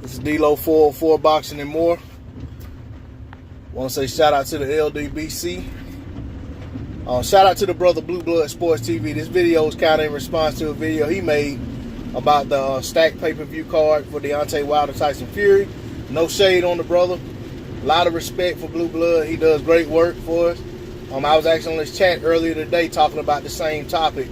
This is D-Lo 404 Boxing and More. Want to say shout out to the LDBC. Shout out to the brother Blue Blood Sports TV. This video is kind of in response to a video he made about the stacked pay-per-view card for Deontay Wilder Tyson Fury. No shade on the brother. A lot of respect for Blue Blood. He does great work for us. I was actually on this chat earlier today talking about the same topic.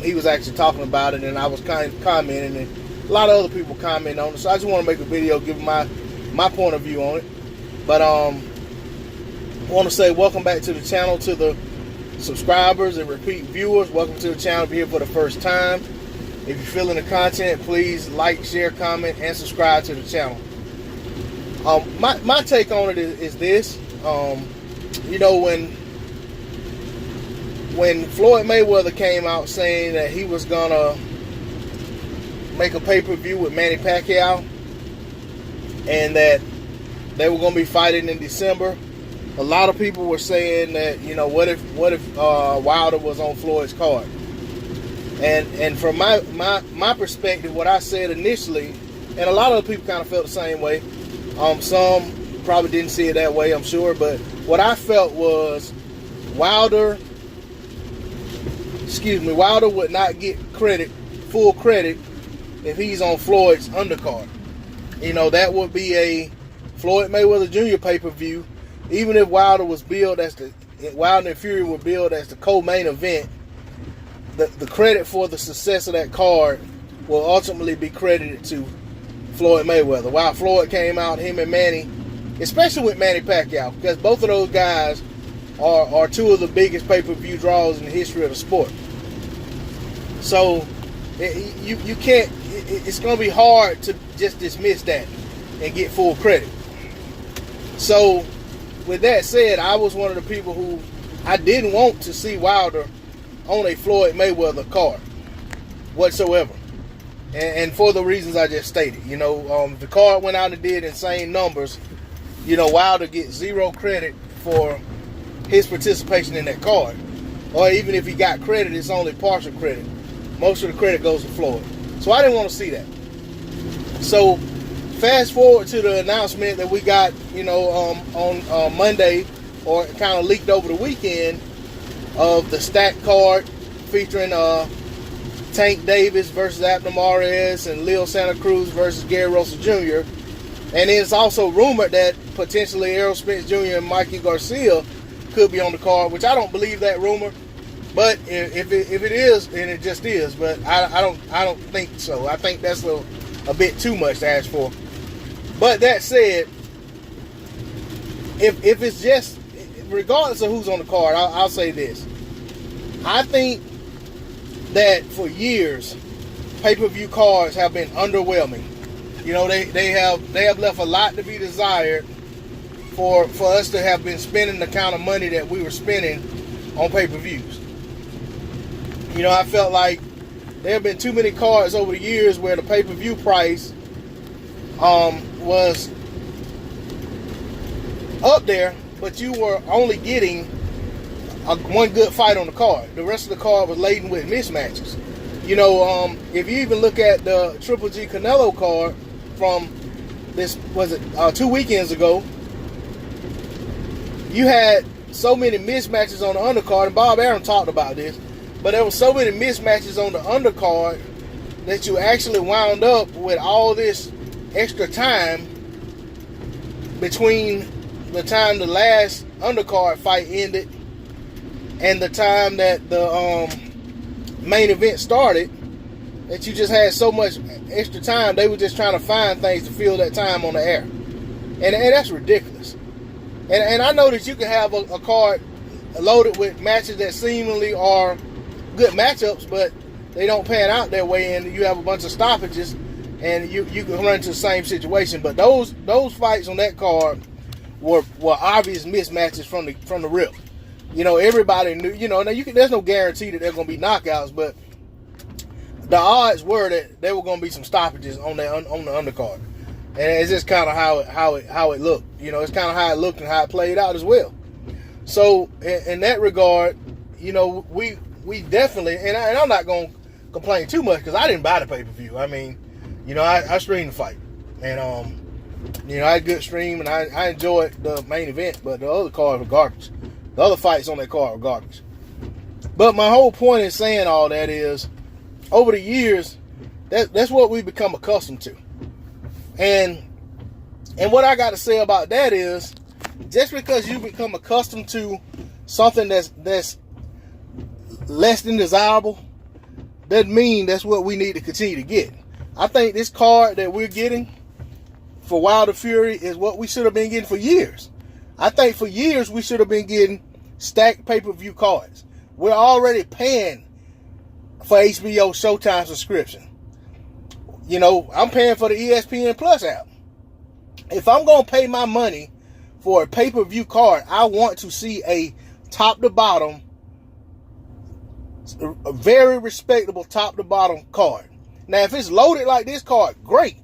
He was actually talking about it, and I was kind of commenting, and a lot of other people comment on it. So I just want to make a video giving my point of view on it. But I want to say welcome back to the channel to the subscribers and repeat viewers. Welcome to the channel if you're here for the first time. If you're feeling the content, please like, share, comment, and subscribe to the channel. My take on it is this. You know, when Floyd Mayweather came out saying that he was gonna make a pay-per-view with Manny Pacquiao and that they were gonna be fighting in December, a lot of people were saying that, you know, what if Wilder was on Floyd's card? And from my perspective, what I said initially, and a lot of people kind of felt the same way. Some probably didn't see it that way, I'm sure, but what I felt was Wilder would not get full credit if he's on Floyd's undercard. You know, that would be a Floyd Mayweather Jr. pay-per-view. Even if Wilder and Fury were billed as the co-main event, the credit for the success of that card will ultimately be credited to Floyd Mayweather. While Floyd came out, him and Manny, especially with Manny Pacquiao, because both of those guys are two of the biggest pay-per-view draws in the history of the sport. So you can't. It's going to be hard to just dismiss that and get full credit. So with that said, I was one of the people who I didn't want to see Wilder on a Floyd Mayweather card whatsoever, and for the reasons I just stated. You know, the card went out and did insane numbers. You know, Wilder gets zero credit for his participation in that card, or even if he got credit, it's only partial credit. Most of the credit goes to Floyd. So I didn't want to see that. So fast forward to the announcement that we got, you know, on Monday, or kind of leaked over the weekend, of the stacked card featuring Tank Davis versus Abner Mares and Leo Santa Cruz versus Gary Russell Jr. And it's also rumored that potentially Errol Spence Jr. and Mikey Garcia could be on the card, which I don't believe that rumor. But if it is, then it just is. But I don't think so. I think that's a bit too much to ask for. But that said, if it's just, regardless of who's on the card, I'll say this. I think that for years, pay-per-view cards have been underwhelming. You know, they have left a lot to be desired for us to have been spending the kind of money that we were spending on pay-per-views. You know, I felt like there have been too many cards over the years where the pay-per-view price was up there, but you were only getting one good fight on the card. The rest of the card was laden with mismatches. You know, if you even look at the Triple G Canelo card from this, 2 weekends ago, you had so many mismatches on the undercard, and Bob Arum talked about this, but there were so many mismatches on the undercard that you actually wound up with all this extra time between the time the last undercard fight ended and the time that the main event started, that you just had so much extra time. They were just trying to find things to fill that time on the air, and that's ridiculous. And I know that you can have a card loaded with matches that seemingly are good matchups, but they don't pan out that way, and you have a bunch of stoppages, and you can run into the same situation. But those fights on that card were obvious mismatches from the rip. You know, everybody knew. You know, now there's no guarantee that they're going to be knockouts, but the odds were that there were going to be some stoppages on the undercard, and it's just kind of how it looked. You know, it's kind of how it looked and how it played out as well. So in that regard, you know, we definitely, and I'm not going to complain too much because I didn't buy the pay-per-view. I mean, you know, I streamed the fight. And you know, I had a good stream, and I enjoyed the main event, but the other cards were garbage. The other fights on that card were garbage. But my whole point in saying all that is, over the years, that's what we've become accustomed to. And what I got to say about that is, just because you become accustomed to something that's less than desirable, doesn't mean that's what we need to continue to get. I think this card that we're getting for Wilder Fury is what we should have been getting for years. I think for years we should have been getting stacked pay-per-view cards. We're already paying for HBO Showtime subscription. You know, I'm paying for the ESPN Plus app. If I'm going to pay my money for a pay-per-view card, I want to see a top to bottom, a very respectable top to bottom card. Now, if it's loaded like this card, great.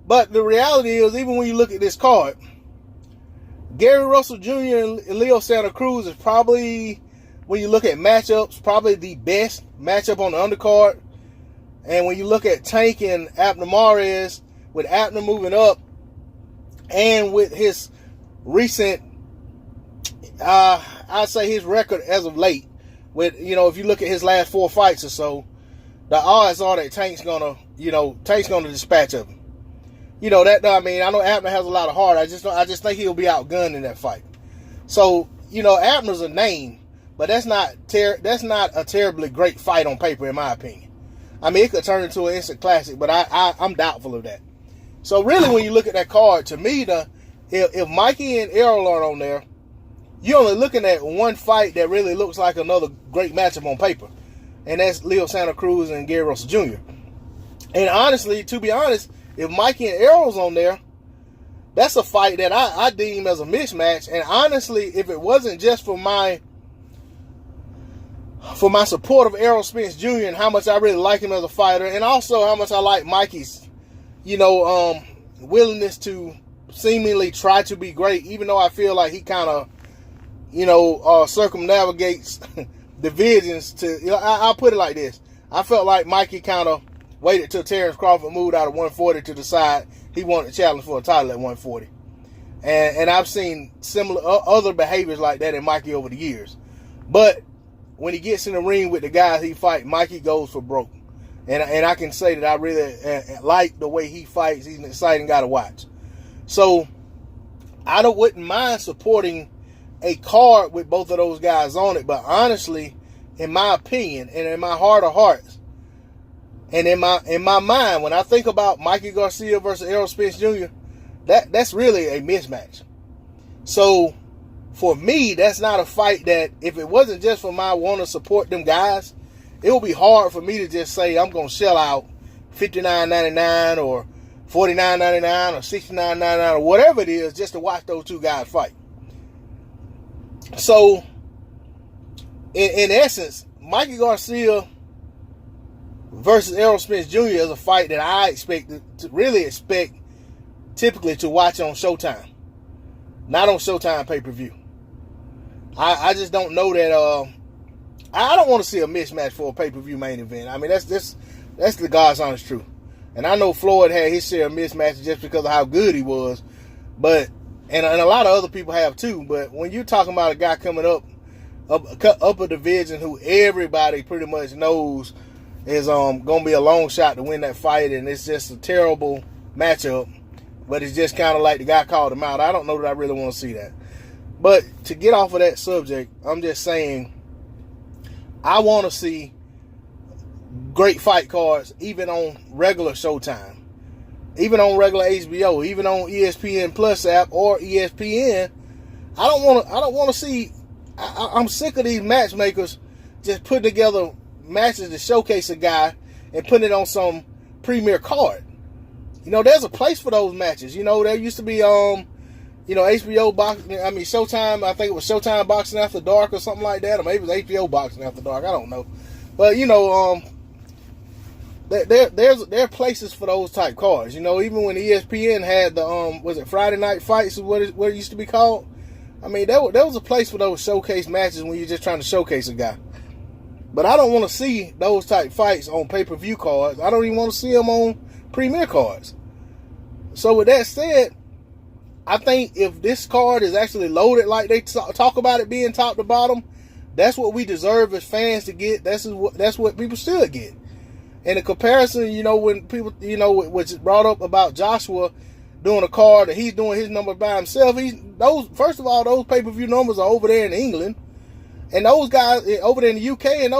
But the reality is, even when you look at this card, Gary Russell Jr. and Leo Santa Cruz is probably, when you look at matchups, probably the best matchup on the undercard. And when you look at Tank and Abner Mares, with Abner moving up, and with his recent, I'd say his record as of late, with, you know, if you look at his last 4 fights or so, the odds are that Tank's gonna dispatch of him. You know, that, I mean, I know Abner has a lot of heart. I just think he'll be outgunned in that fight. So, you know, Abner's a name, but that's not a terribly great fight on paper, in my opinion. I mean, it could turn into an instant classic, but I'm doubtful of that. So really, when you look at that card, to me, if Mikey and Errol are on there, you're only looking at one fight that really looks like another great matchup on paper, and that's Leo Santa Cruz and Gary Russell Jr. And honestly, to be honest, if Mikey and Errol's on there, that's a fight that I deem as a mismatch. And honestly, if it wasn't just for my support of Errol Spence Jr. and how much I really like him as a fighter, and also how much I like Mikey's, you know, willingness to seemingly try to be great, even though I feel like he kind of, you know, circumnavigates divisions to, you know, I'll put it like this. I felt like Mikey kind of waited till Terrence Crawford moved out of 140 to decide he wanted to challenge for a title at 140. And I've seen similar other behaviors like that in Mikey over the years. But when he gets in the ring with the guys he fight, Mikey goes for broke. And I can say that I really like the way he fights. He's an exciting guy to watch. So I wouldn't mind supporting a card with both of those guys on it. But honestly, in my opinion, and in my heart of hearts, and in my mind, when I think about Mikey Garcia versus Errol Spence Jr., that's really a mismatch. So for me, that's not a fight that, if it wasn't just for my want to support them guys, it would be hard for me to just say I'm going to shell out $59.99 or $49.99 or $69.99 or whatever it is just to watch those two guys fight. So in essence, Mikey Garcia versus Errol Spence Jr. is a fight that I expect typically to watch on Showtime, not on Showtime pay-per-view. I just don't know that. I don't want to see a mismatch for a pay-per-view main event. I mean, that's the God's honest truth. And I know Floyd had his share of mismatches just because of how good he was, but and a lot of other people have too. But when you're talking about a guy coming up a division who everybody pretty much knows is going to be a long shot to win that fight, and it's just a terrible matchup, but it's just kind of like the guy called him out, I don't know that I really want to see that. But to get off of that subject, I'm just saying I want to see great fight cards even on regular Showtime, even on regular HBO, even on ESPN Plus app or ESPN. I don't want to see. I'm sick of these matchmakers just putting together matches to showcase a guy and putting it on some premier card. You know, there's a place for those matches. You know, there used to be HBO boxing. I mean, Showtime. I think it was Showtime Boxing After Dark or something like that, or maybe it was HBO Boxing After Dark. I don't know, but you know, there are places for those type cards. You know, even when ESPN had the was it Friday Night Fights, what it used to be called? I mean, there was a place for those showcase matches when you're just trying to showcase a guy. But I don't want to see those type fights on pay-per-view cards. I don't even want to see them on premier cards. So with that said, I think if this card is actually loaded like they talk about it being top to bottom, that's what we deserve as fans to get. That's what people should get. And the comparison, when people, which is brought up about Joshua doing a card and he's doing his number by himself. First of all, those pay-per-view numbers are over there in England, and those guys over there in the UK, and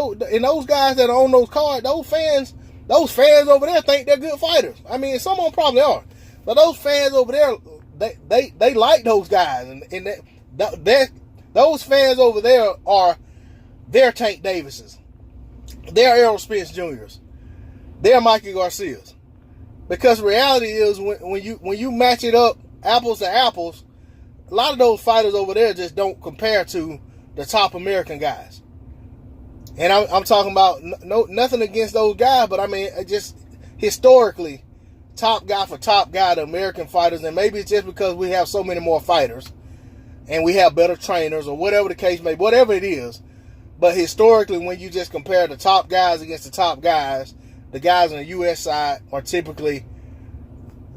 those guys that are on those cards, those fans over there think they're good fighters. I mean, some of them probably are, but those fans over there, they like those guys, and those fans over there are their Tank Davises, their Errol Spence Juniors, their Mikey Garcias. Because reality is when you match it up apples to apples, a lot of those fighters over there just don't compare to the top American guys. And I'm talking about nothing against those guys, but I mean just historically, top guy for top guy, the American fighters, and maybe it's just because we have so many more fighters and we have better trainers or whatever the case may be, whatever it is. But historically, when you just compare the top guys against the top guys, the guys on the U.S. side are typically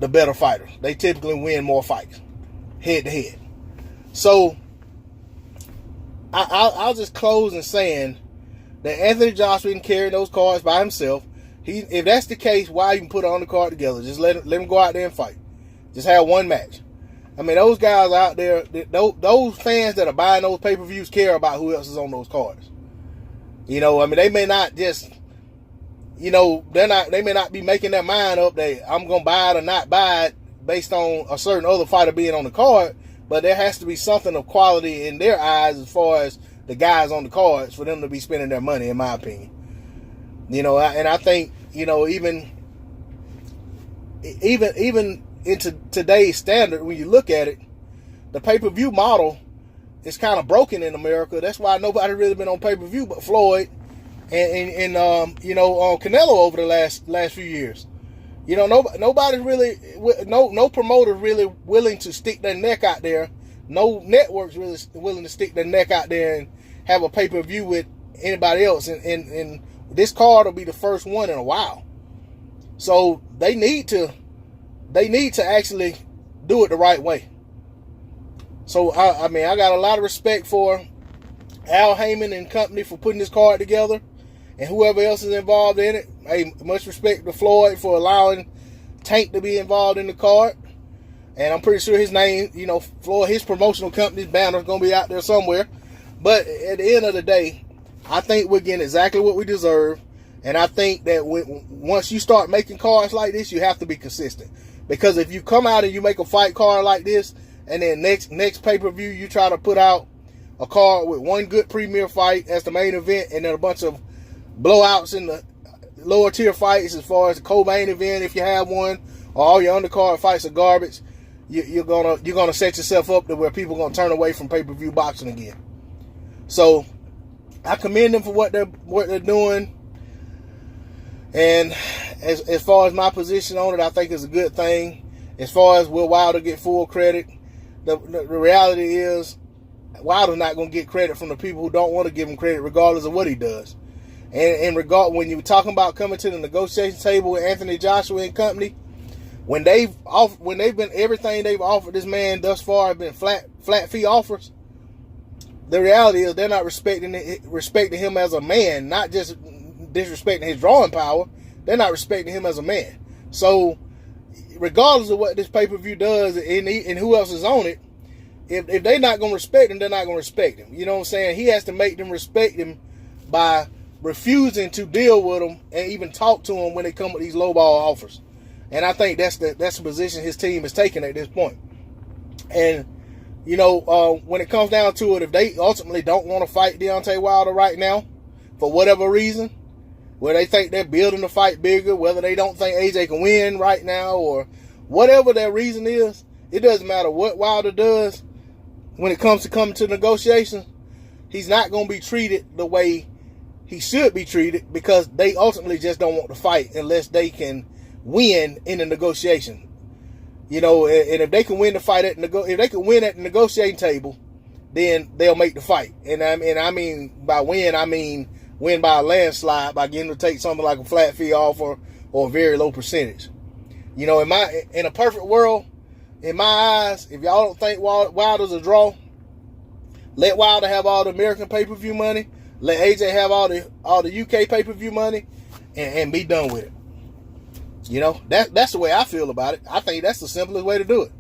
the better fighters. They typically win more fights, head to head. So, I'll just close in saying that Anthony Joshua didn't carry those cards by himself. If that's the case, why even put an undercard together? Just let him go out there and fight. Just have one match. I mean, those guys out there, those fans that are buying those pay-per-views care about who else is on those cards. I mean, they may not just... they may not be making their mind up that I'm going to buy it or not buy it based on a certain other fighter being on the card, but there has to be something of quality in their eyes as far as the guys on the cards for them to be spending their money, in my opinion. And I think, even into today's standard, when you look at it, the pay-per-view model is kind of broken in America. That's why nobody really been on pay-per-view but Floyd and Canelo over the last few years. Nobody's really, no promoter really willing to stick their neck out there. No networks really willing to stick their neck out there and have a pay-per-view with anybody else. And this card will be the first one in a while. So they need to actually do it the right way. So I mean, I got a lot of respect for Al Heyman and company for putting this card together, and whoever else is involved in it. Hey, much respect to Floyd for allowing Tank to be involved in the card. And I'm pretty sure his name, Floyd, his promotional company's banner is going to be out there somewhere. But at the end of the day, I think we're getting exactly what we deserve. And I think that once you start making cards like this, you have to be consistent. Because if you come out and you make a fight card like this, and then next pay-per-view you try to put out a card with one good premier fight as the main event, and then a bunch of blowouts in the lower tier fights as far as the co-main event, if you have one, or all your undercard fights are garbage, you're gonna set yourself up to where people are gonna turn away from pay-per-view boxing again. So I commend them for what they're doing. And as far as my position on it, I think it's a good thing. As far as will Wilder get full credit, the reality is Wilder's not going to get credit from the people who don't want to give him credit, regardless of what he does. And when you're talking about coming to the negotiation table with Anthony Joshua and company, when they've been everything they've offered this man thus far have been flat fee offers, the reality is they're not respecting him as a man, not just disrespecting his drawing power. They're not respecting him as a man. So regardless of what this pay-per-view does and who else is on it, if they're not going to respect him, they're not going to respect him. You know what I'm saying? He has to make them respect him by refusing to deal with them and even talk to them when they come with these lowball offers. And I think that's the position his team is taking at this point. And when it comes down to it, if they ultimately don't want to fight Deontay Wilder right now, for whatever reason, where they think they're building the fight bigger, whether they don't think AJ can win right now, or whatever their reason is, it doesn't matter what Wilder does when it comes to coming to negotiations. He's not going to be treated the way he should be treated, because they ultimately just don't want to fight unless they can win in the negotiation. And if they can win the fight if they can win at the negotiating table, then they'll make the fight. And I mean by win, I mean win by a landslide, by getting to take something like a flat fee offer or a very low percentage. You know, in a perfect world, in my eyes, if y'all don't think Wilder's a draw, let Wilder have all the American pay-per-view money. Let AJ have all the UK pay-per-view money, and be done with it. You know, that's the way I feel about it. I think that's the simplest way to do it.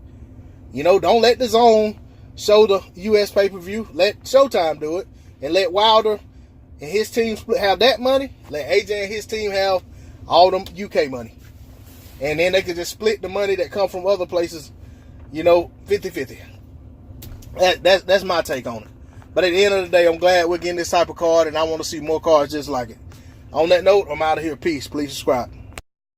You know, don't let the Zone show the US pay-per-view. Let Showtime do it, and let Wilder and his team have that money. Let AJ and his team have all them UK money, and then they could just split the money that come from other places. You know, 50-50. That's my take on it. But at the end of the day, I'm glad we're getting this type of card, and I want to see more cards just like it. On that note, I'm out of here. Peace. Please subscribe.